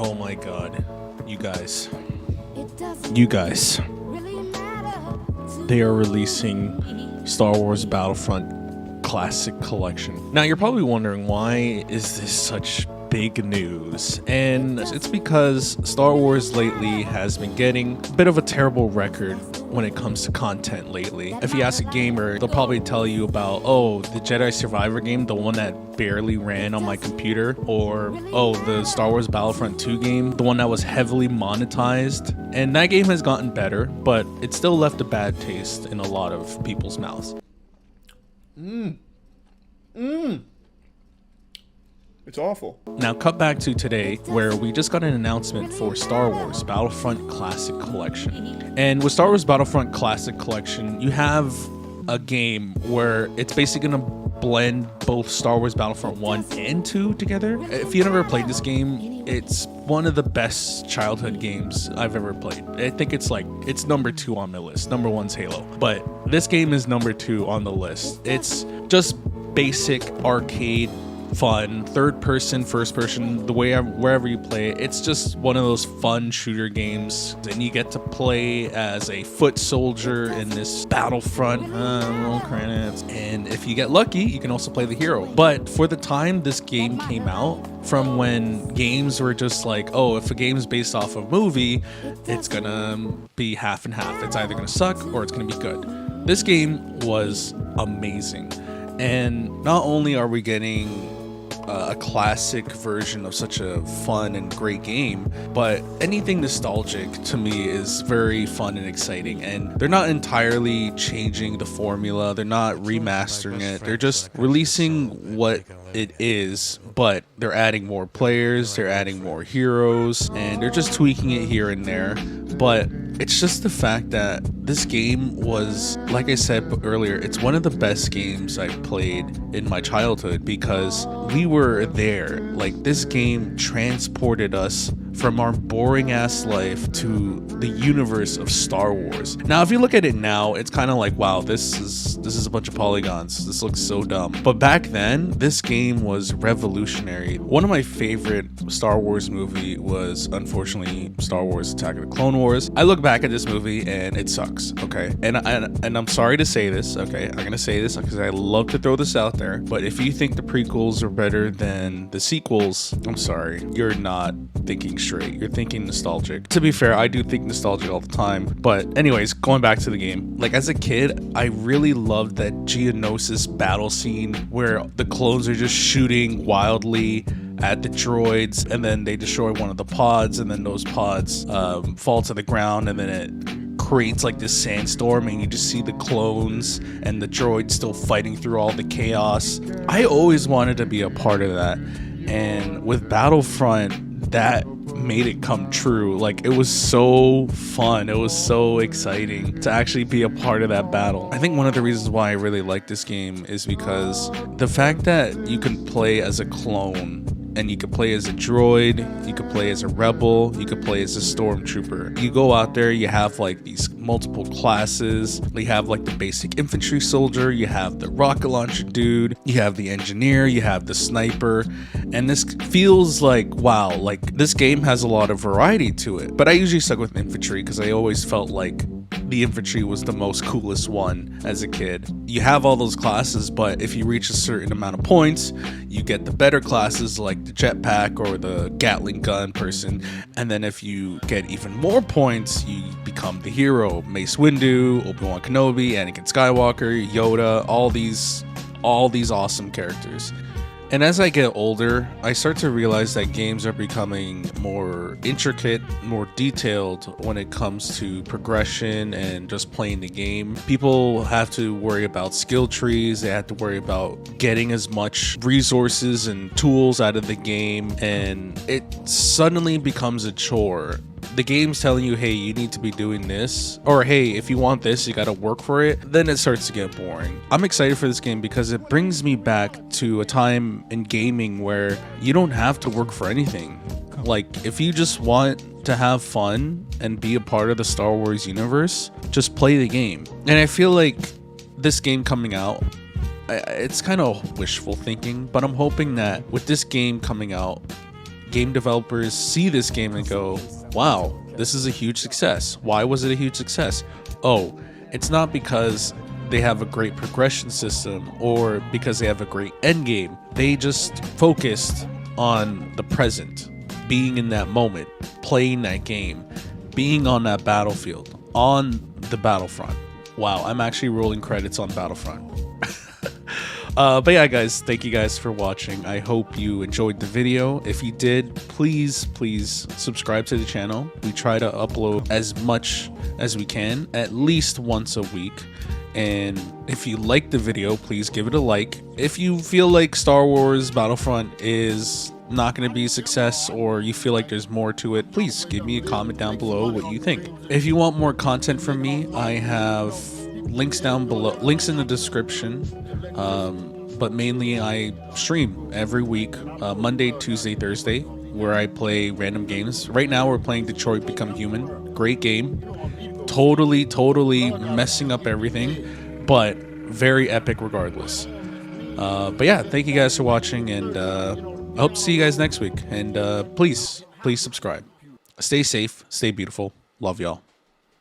Oh my god. You guys. You guys. They are releasing Star Wars Battlefront Classic Collection. Now you're probably wondering, why is this such big news? And it's because Star Wars lately has been getting a bit of a terrible record when it comes to content lately. If you ask a gamer, they'll probably tell you about, oh, the Jedi Survivor game, the one that barely ran on my computer, or oh, the Star Wars Battlefront 2 game, the one that was heavily monetized. And that game has gotten better, but it still left a bad taste in a lot of people's mouths. It's awful. Now cut back to today, where we just got an announcement for Star Wars Battlefront Classic Collection. And with Star Wars Battlefront Classic Collection, you have a game where it's basically going to blend both Star Wars Battlefront 1 and 2 together. If you never played this game, it's one of the best childhood games I've ever played. I think it's number 2 on my list. Number 1's Halo. But this game is number 2 on the list. It's just basic arcade fun, third person, first person, wherever you play it. It's just one of those fun shooter games, and you get to play as a foot soldier in this Battlefront. Roll credits. And if you get lucky, you can also play the hero. But for the time this game came out, from when games were just like, oh, if a game's based off a movie, it's gonna be half and half. It's either gonna suck or it's gonna be good. This game was amazing. And not only are we getting a classic version of such a fun and great game, but anything nostalgic to me is very fun and exciting. And they're not entirely changing the formula, they're not remastering it, they're just releasing what it is, but they're adding more players, they're adding more heroes, and they're just tweaking it here and there. But it's just the fact that this game was, like I said earlier, it's one of the best games I played in my childhood, because we were there. Like, this game transported us from our boring ass life to the universe of Star Wars. Now, if you look at it now, it's kind of like, wow, this is a bunch of polygons. This looks so dumb. But back then, this game was revolutionary. One of my favorite Star Wars movie was, unfortunately, Star Wars Attack of the Clone Wars. I look back at this movie and it sucks, okay? And I'm sorry to say this, okay? I'm gonna say this because I love to throw this out there, but if you think the prequels are better than the sequels, I'm sorry, you're not thinking straight. You're thinking nostalgic. To be fair, I do think nostalgic all the time. But anyways, going back to the game, like, as a kid, I really loved that Geonosis battle scene where the clones are just shooting wildly at the droids, and then they destroy one of the pods, and then those pods fall to the ground, and then it creates like this sandstorm, and you just see the clones and the droids still fighting through all the chaos. I always wanted to be a part of that, and with Battlefront, that made it come true. Like, it was so fun, it was so exciting to actually be a part of that battle. I think one of the reasons why I really like this game is because the fact that you can play as a clone, and you could play as a droid, you could play as a rebel, you could play as a stormtrooper. You go out there, you have like these multiple classes. You have like the basic infantry soldier, you have the rocket launcher dude, you have the engineer, you have the sniper, and this feels like, wow, like this game has a lot of variety to it. But I usually stuck with infantry because I always felt like the infantry was the most coolest one as a kid. You have all those classes, but if you reach a certain amount of points, you get the better classes like the jetpack or the Gatling gun person. And then if you get even more points, you become the hero. Mace Windu, Obi-Wan Kenobi, Anakin Skywalker, Yoda, all these awesome characters. And as I get older, I start to realize that games are becoming more intricate, more detailed when it comes to progression and just playing the game. People have to worry about skill trees, they have to worry about getting as much resources and tools out of the game, and it suddenly becomes a chore. The game's telling you, hey, you need to be doing this, or hey, if you want this, you gotta work for it. Then it starts to get boring. I'm excited for this game because it brings me back to a time in gaming where you don't have to work for anything. Like, if you just want to have fun and be a part of the Star Wars universe, just play the game. And I feel like this game coming out, it's kind of wishful thinking, but I'm hoping that with this game coming out, game developers see this game and go, wow, this is a huge success. Why was it a huge success? Oh, it's not because they have a great progression system or because they have a great end game. They just focused on the present, being in that moment, playing that game, being on that battlefield, on the Battlefront. Wow, I'm actually rolling credits on Battlefront. But yeah, guys, thank you guys for watching. I hope you enjoyed the video. If you did, please subscribe to the channel. We try to upload as much as we can, at least once a week. And if you like the video, please give it a like. If you feel like Star Wars Battlefront is not going to be a success, or you feel like there's more to it, please give me a comment down below what you think. If you want more content from me, I have links down below, links in the description. But mainly I stream every week, Monday, Tuesday, Thursday, where I play random games. Right now we're playing Detroit Become Human. Great game. Totally messing up everything, but very epic regardless. But yeah, thank you guys for watching, and I hope to see you guys next week. And please subscribe. Stay safe, stay beautiful. Love y'all.